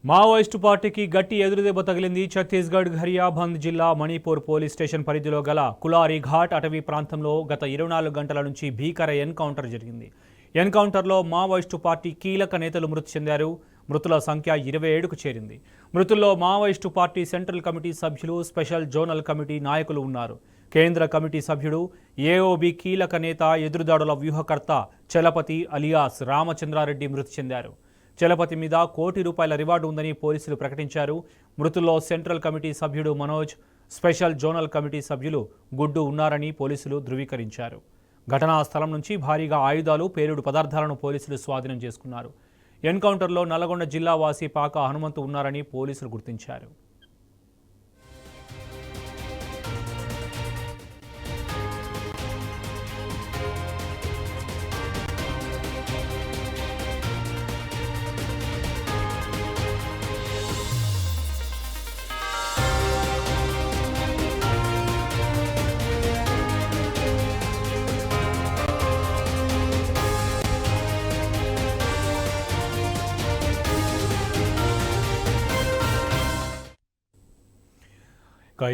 Maoist పార్టీకి గట్టి ఎదురుదెబ్బ తగిలింది. ఛత్తీస్గఢ్ ఘరియాబంద్ జిల్లా మణిపూర్ పోలీస్ స్టేషన్ పరిధిలో గల కులారి ఘాట్ అటవీ ప్రాంతంలో గత 24 గంటల నుంచి భీకర ఎన్కౌంటర్ జరిగింది. ఎన్కౌంటర్లో మావోయిస్టు పార్టీ కీలక నేతలు మృతి చెందారు. మృతుల సంఖ్య 27కు చేరింది. మృతుల్లో మావోయిస్టు పార్టీ సెంట్రల్ కమిటీ సభ్యులు, స్పెషల్ జోనల్ కమిటీ నాయకులు ఉన్నారు. కేంద్ర కమిటీ సభ్యుడు, ఏఓబి కీలక నేత, ఎదురుదాడుల వ్యూహకర్త చలపతి అలియాస్ రామచంద్రారెడ్డి మృతి చెందారు. చలపతి మీద ₹1 కోటి రివార్డు ఉందని పోలీసులు ప్రకటించారు. మృతుల్లో సెంట్రల్ కమిటీ సభ్యుడు మనోజ్, స్పెషల్ జోనల్ కమిటీ సభ్యులు గుడ్డు ఉన్నారని పోలీసులు ధృవీకరించారు. ఘటనా స్థలం నుంచి భారీగా ఆయుధాలు, పేలుడు పదార్థాలను పోలీసులు స్వాధీనం చేసుకున్నారు. ఎన్కౌంటర్లో నల్లగొండ జిల్లా వాసి పాక హనుమంతు ఉన్నారని పోలీసులు గుర్తించారు.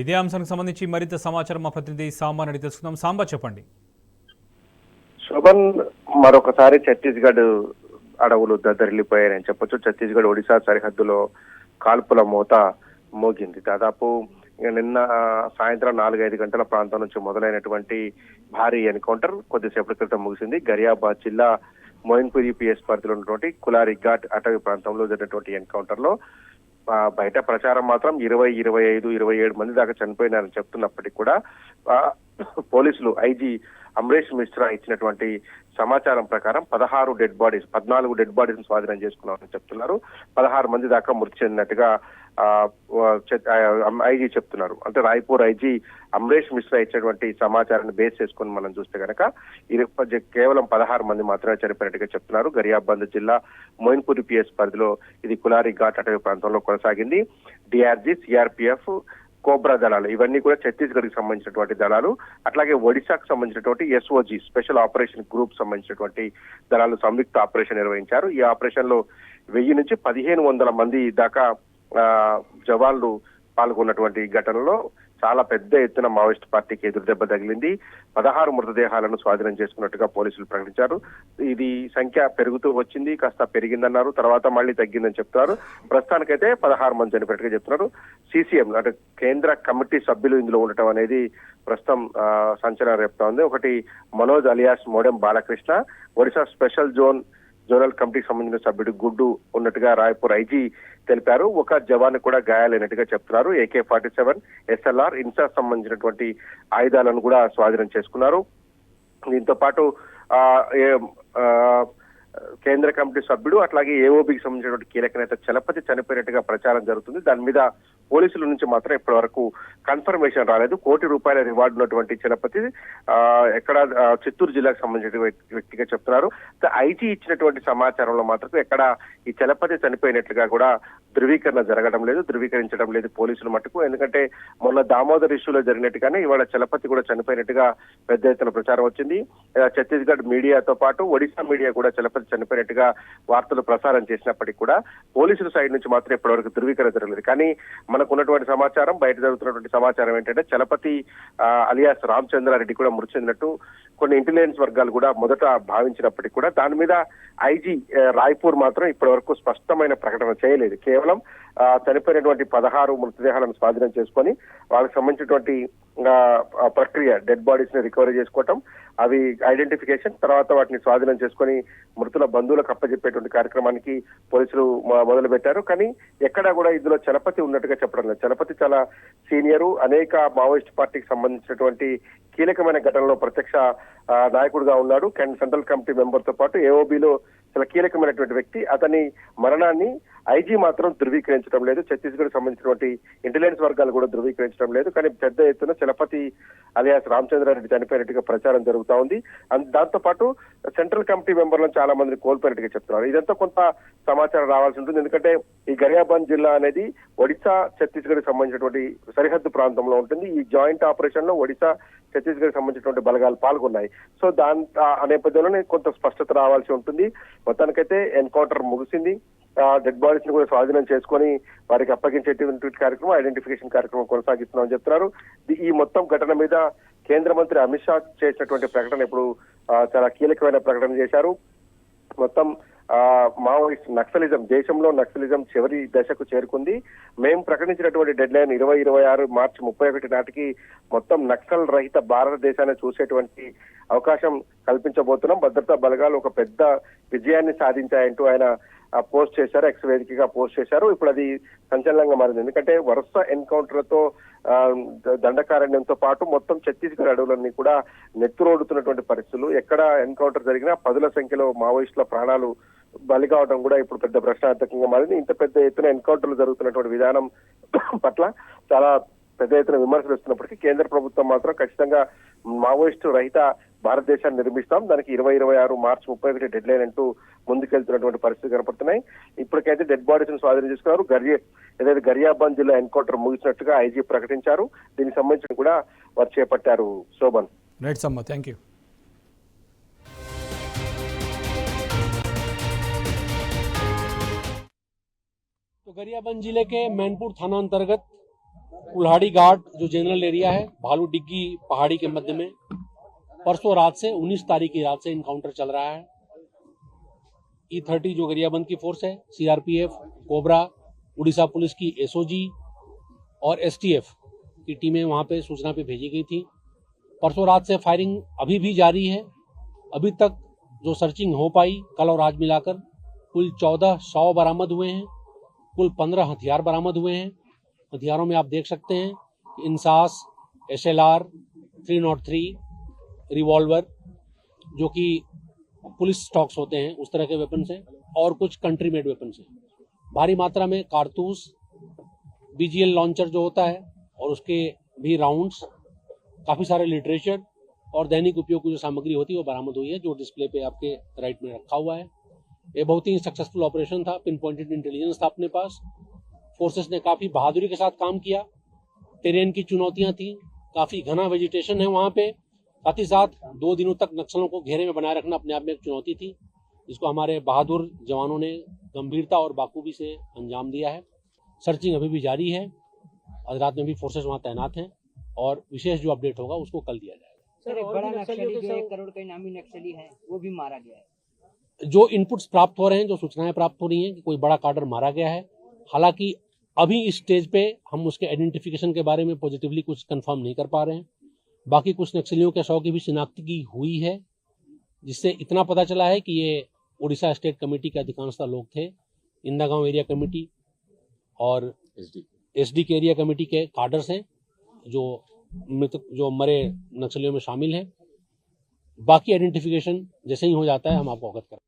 ఇదే అంశానికి సంబంధించి మరింత సమాచారం మా ప్రతినిధి సాంబా అడిగి తెలుసుకుందాం. సాంబా, చెప్పండి. శోభన్, మరొకసారి ఛత్తీస్గఢ్ అడవులు దద్దరిల్లిపోయాయని చెప్పొచ్చు. ఛత్తీస్గఢ్ ఒడిశా సరిహద్దులో కాల్పుల మోత మోగింది. దాదాపు నిన్న సాయంత్రం 4-5 గంటల ప్రాంతం నుంచి మొదలైనటువంటి భారీ ఎన్కౌంటర్ కొద్దిసేపటి క్రితం ముగిసింది. గరియాబాద్ జిల్లా మోయిన్పురి పిఎస్ పరిధిలో ఉన్నటువంటి కులారి ఘాట్ అటవీ ప్రాంతంలో జరిగినటువంటి ఎన్కౌంటర్ లో బయట ప్రచారం మాత్రం 20, 25, 27 మంది దాకా చనిపోయినారని చెప్తున్నప్పటికీ కూడా పోలీసులు ఐజీ అమరేష్ మిశ్రా ఇచ్చినటువంటి సమాచారం ప్రకారం 14 డెడ్ బాడీస్ స్వాధీనం చేసుకున్నారని చెప్తున్నారు. 16 మంది దాకా మృతి చెందినట్టుగా ఐజీ చెప్తున్నారు. అంటే రాయ్పూర్ ఐజీ అమరేష్ మిశ్రా ఇచ్చినటువంటి సమాచారాన్ని బేస్ చేసుకుని మనం చూస్తే కనుక కేవలం 16 మంది మాత్రమే చనిపోయినట్టుగా చెప్తున్నారు. గరియాబంద్ జిల్లా మోయిన్పూరి పిఎస్ పరిధిలో ఇది కులారి ఘాట్ అటవీ ప్రాంతంలో కొనసాగింది. డిఆర్జీ, సిఆర్పిఎఫ్, కోబ్రా దళాలు ఇవన్నీ కూడా ఛత్తీస్గఢ్ కి సంబంధించినటువంటి దళాలు. అట్లాగే ఒడిశాకు సంబంధించినటువంటి ఎస్ఓజీ స్పెషల్ ఆపరేషన్ గ్రూప్ సంబంధించినటువంటి దళాలు సంయుక్త ఆపరేషన్ నిర్వహించారు. ఈ ఆపరేషన్ లో 1000 నుంచి 1500 మంది దాకా జవాన్లు పాల్గొన్నటువంటి ఘటనలో చాలా పెద్ద ఎత్తున మావోయిస్ట్ పార్టీకి ఎదురుదెబ్బ తగిలింది. 16 మృతదేహాలను స్వాధీనం చేసుకున్నట్టుగా పోలీసులు ప్రకటించారు. ఇది సంఖ్య పెరుగుతూ వచ్చింది, కాస్త పెరిగిందన్నారు, తర్వాత మళ్ళీ తగ్గిందని చెప్తున్నారు. ప్రస్తుతానికైతే 16 మంది చనిపోయినట్టుగా చెప్తున్నారు. సిసిఎం అంటే కేంద్ర కమిటీ సభ్యులు ఇందులో ఉండటం అనేది ప్రస్తుతం సంచలనం రేపుతా ఉంది. ఒకటి Manoj alias modem Balakrishna, Odisha special zonal కమిటీకి సంబంధించిన సభ్యుడు గుడ్డు ఉన్నట్టుగా రాయ్పూర్ ఐజీ తెలిపారు. ఒక జవాన్ కూడా గాయాలైనట్టుగా చెప్తున్నారు. AK-47, SLR, ఇన్సా సంబంధించినటువంటి ఆయుధాలను కూడా స్వాధీనం చేసుకున్నారు. దీంతో పాటు కేంద్ర కమిటీ సభ్యుడు అట్లాగే ఏఓబికి సంబంధించినటువంటి కీలక నేత చలపతి చనిపోయినట్టుగా ప్రచారం జరుగుతుంది. దాని మీద పోలీసుల నుంచి మాత్రం ఇప్పటి వరకు కన్ఫర్మేషన్ రాలేదు. ₹1 కోటి రివార్డు ఉన్నటువంటి చలపతి ఎక్కడ చిత్తూరు జిల్లాకు సంబంధించిన వ్యక్తిగా చెప్తున్నారు. ఐజీ ఇచ్చినటువంటి సమాచారంలో మాత్రం ఎక్కడ ఈ చలపతి చనిపోయినట్లుగా కూడా ధృవీకరించడం లేదు పోలీసులు మట్టుకు. ఎందుకంటే మొన్న దామోదర్ ఇష్యూలో జరిగినట్టుగానే ఇవాళ చలపతి కూడా చనిపోయినట్టుగా పెద్ద ఎత్తున ప్రచారం వచ్చింది. ఛత్తీస్గఢ్ మీడియాతో పాటు ఒడిశా మీడియా కూడా చలపతి చనిపోయినట్టుగా వార్తలు ప్రసారం చేసినప్పటికీ కూడా పోలీసుల సైడ్ నుంచి మాత్రం ఇప్పటివరకు ధృవీకరణ జరగలేదు. కానీ మనకు ఉన్నటువంటి సమాచారం, బయట జరుగుతున్నటువంటి సమాచారం ఏంటంటే చలపతి అలియాస్ రామచంద్రారెడ్డి కూడా మృతి చెందినట్టు కొన్ని ఇంటెలిజెన్స్ వర్గాలు కూడా మొదట భావించినప్పటికీ కూడా దాని మీద ఐజీ రాయ్పూర్ మాత్రం ఇప్పటి వరకు స్పష్టమైన ప్రకటన చేయలేదు. కేవలం చనిపోయినటువంటి 16 మృతదేహాలను స్వాధీనం చేసుకొని వాళ్ళకి సంబంధించినటువంటి ప్రక్రియ డెడ్ బాడీస్ ని రికవరీ చేసుకోవటం, అవి ఐడెంటిఫికేషన్, తర్వాత వాటిని స్వాధీనం చేసుకొని మృతుల బంధువులకు అప్పచెప్పేటువంటి కార్యక్రమానికి పోలీసులు మొదలు పెట్టారు. కానీ ఎక్కడా కూడా ఇందులో చలపతి ఉన్నట్టుగా చెప్పడం లేదు. చలపతి చాలా సీనియరు, అనేక మావోయిస్ట్ పార్టీకి సంబంధించినటువంటి కీలకమైన ఘటనలో ప్రత్యక్ష నాయకుడిగా ఉన్నాడు. సెంట్రల్ కమిటీ మెంబర్ తో పాటు ఏఓబిలో చాలా కీలకమైనటువంటి వ్యక్తి. అతని మరణాన్ని ఐజీ మాత్రం ధృవీకరించడం లేదు. ఛత్తీస్గఢ్ సంబంధించినటువంటి ఇంటెలిజెన్స్ వర్గాలు కూడా ధృవీకరించడం లేదు. కానీ పెద్ద ఎత్తున చలపతి అలియాస్ రామచంద్రారెడ్డి చనిపోయినట్టుగా ప్రచారం జరుగుతా ఉంది. దాంతో పాటు సెంట్రల్ కమిటీ మెంబర్లను చాలా మందిని కోల్పోయినట్టుగా చెప్తున్నారు. ఇదంతా కొంత సమాచారం రావాల్సి ఉంటుంది. ఎందుకంటే ఈ గరియాబంద్ జిల్లా అనేది ఒడిశా ఛత్తీస్గఢ్ సంబంధించినటువంటి సరిహద్దు ప్రాంతంలో ఉంటుంది. ఈ జాయింట్ ఆపరేషన్ లో ఒడిశా ఛత్తీస్గఢ్ సంబంధించినటువంటి బలగాలు పాల్గొన్నాయి. సో ఆ నేపథ్యంలోనే కొంత స్పష్టత రావాల్సి ఉంటుంది. మొత్తానికైతే ఎన్కౌంటర్ ముగిసింది. డెడ్ బాడీస్ ని కూడా స్వాధీనం చేసుకొని వారికి అప్పగించేటువంటి కార్యక్రమం, ఐడెంటిఫికేషన్ కార్యక్రమం కొనసాగిస్తున్నామని చెప్తున్నారు. ఈ మొత్తం ఘటన మీద కేంద్ర మంత్రి అమిత్ షా చేసినటువంటి ప్రకటన ఇప్పుడు చాలా కీలకమైన ప్రకటన చేశారు. మొత్తం మావోయిస్ట్ నక్సలిజం, దేశంలో నక్సలిజం చివరి దశకు చేరుకుంది. మేము ప్రకటించినటువంటి డెడ్ లైన్ 2026 మార్చి 31 నాటికి మొత్తం నక్సల్ రహిత భారతదేశాన్ని చూసేటువంటి అవకాశం కల్పించబోతున్నాం. భద్రతా బలగాలు ఒక పెద్ద విజయాన్ని సాధించాయంటూ ఆయన పోస్ట్ చేశారు, ఎక్స్ వేదికగా పోస్ట్ చేశారు. ఇప్పుడు అది సంచలనంగా మారింది. ఎందుకంటే వరుస ఎన్కౌంటర్లతో దండకారణ్యంతో పాటు మొత్తం ఛత్తీస్గఢ్ అడవులన్నీ కూడా నెత్తురోడుతున్నటువంటి పరిస్థితులు. ఎక్కడ ఎన్కౌంటర్ జరిగినా పదుల సంఖ్యలో మావోయిస్టుల ప్రాణాలు బలి కావడం కూడా ఇప్పుడు పెద్ద ప్రశ్నార్థకంగా మారింది. ఇంత పెద్ద ఎత్తున ఎన్కౌంటర్లు జరుగుతున్నటువంటి విధానం పట్ల చాలా పెద్ద ఎత్తున విమర్శలు వస్తున్నప్పటికీ కేంద్ర ప్రభుత్వం మాత్రం ఖచ్చితంగా మావోయిస్టు రహిత భారతదేశాన్ని నిర్మిస్తాం, దానికి 2026 మార్చి 31 డెడ్ లైన్ అంటూ ముందుకెళ్తున్నటువంటి పరిస్థితి కనపడుతున్నాయి. ఇప్పటికైతే డెడ్ బాడీస్ ను స్వాధీనం చేసుకున్నారు. ఏదైతే గరియాబంద్ జిల్లా ఎన్కౌంటర్ ముగిసినట్టుగా ఐజీ ప్రకటించారు. దీనికి సంబంధించి కూడా వారు చేపట్టారు. శోభన్. రైట్ సమ్మ, థ్యాంక్ యూ. तो गरियाबंद जिले के मैनपुर थाना अंतर्गत कुल्हाड़ी घाट जो जनरल एरिया है, भालू डिग्गी पहाड़ी के मध्य में परसों रात से 19 तारीख की रात से इनकाउंटर चल रहा है। E30 जो गरियाबंद की फोर्स है, सीआरपीएफ, कोबरा, उड़ीसा पुलिस की एसओजी और एसटीएफ की टीमें वहां पे सूचना पे भेजी गई थी। परसों रात से फायरिंग अभी भी जारी है। अभी तक जो सर्चिंग हो पाई, कल और आज मिलाकर कुल 14 शव बरामद हुए हैं, कुल 15 हथियार बरामद हुए हैं। हथियारों में आप देख सकते हैं कि इंसास, SLR, 303, रिवॉल्वर जो कि पुलिस स्टॉक्स होते हैं उस तरह के वेपन्स हैं, और कुछ कंट्री मेड वेपन्स हैं। भारी मात्रा में कारतूस, BGL लॉन्चर जो होता है और उसके भी राउंड्स, काफ़ी सारे लिटरेचर और दैनिक उपयोग की जो सामग्री होती है वो बरामद हुई है, जो डिस्प्ले पे आपके राइट में रखा हुआ है। ये बहुत ही सक्सेसफुल ऑपरेशन था। पिन पॉइंटेड इंटेलिजेंस था अपने पास। फोर्सेस ने काफ़ी बहादुरी के साथ काम किया। टेरेन की चुनौतियां थी, काफ़ी घना वेजिटेशन है वहाँ पे, साथ ही साथ 2 दिनों तक नक्सलों को घेरे में बनाए रखना अपने आप में एक चुनौती थी, जिसको हमारे बहादुर जवानों ने गंभीरता और बाखूबी से अंजाम दिया है। सर्चिंग अभी भी जारी है। आज रात में भी फोर्सेस वहाँ तैनात हैं और विशेष जो अपडेट होगा उसको कल दिया जाएगा। सर, एक बड़ा नक्सली जो 1 करोड़ का इनामी नक्सली है वो भी मारा गया है। जो इनपुट्स प्राप्त हो रहे हैं, जो सूचनाएं प्राप्त हो रही हैं कि कोई बड़ा कार्डर मारा गया है। हालांकि अभी इस स्टेज पे हम उसके आइडेंटिफिकेशन के बारे में पॉजिटिवली कुछ कंफर्म नहीं कर पा रहे हैं। बाकी कुछ नक्सलियों के शव की भी शिनाख्ती हुई है, जिससे इतना पता चला है कि ये उड़ीसा स्टेट कमेटी के अधिकांशतः लोग थे। इंदागांव एरिया कमेटी और एसडी के एरिया कमेटी के कार्डर्स हैं जो मरे नक्सलियों में शामिल हैं। बाकी आइडेंटिफिकेशन जैसे ही हो जाता है हम आपको अवगत करें।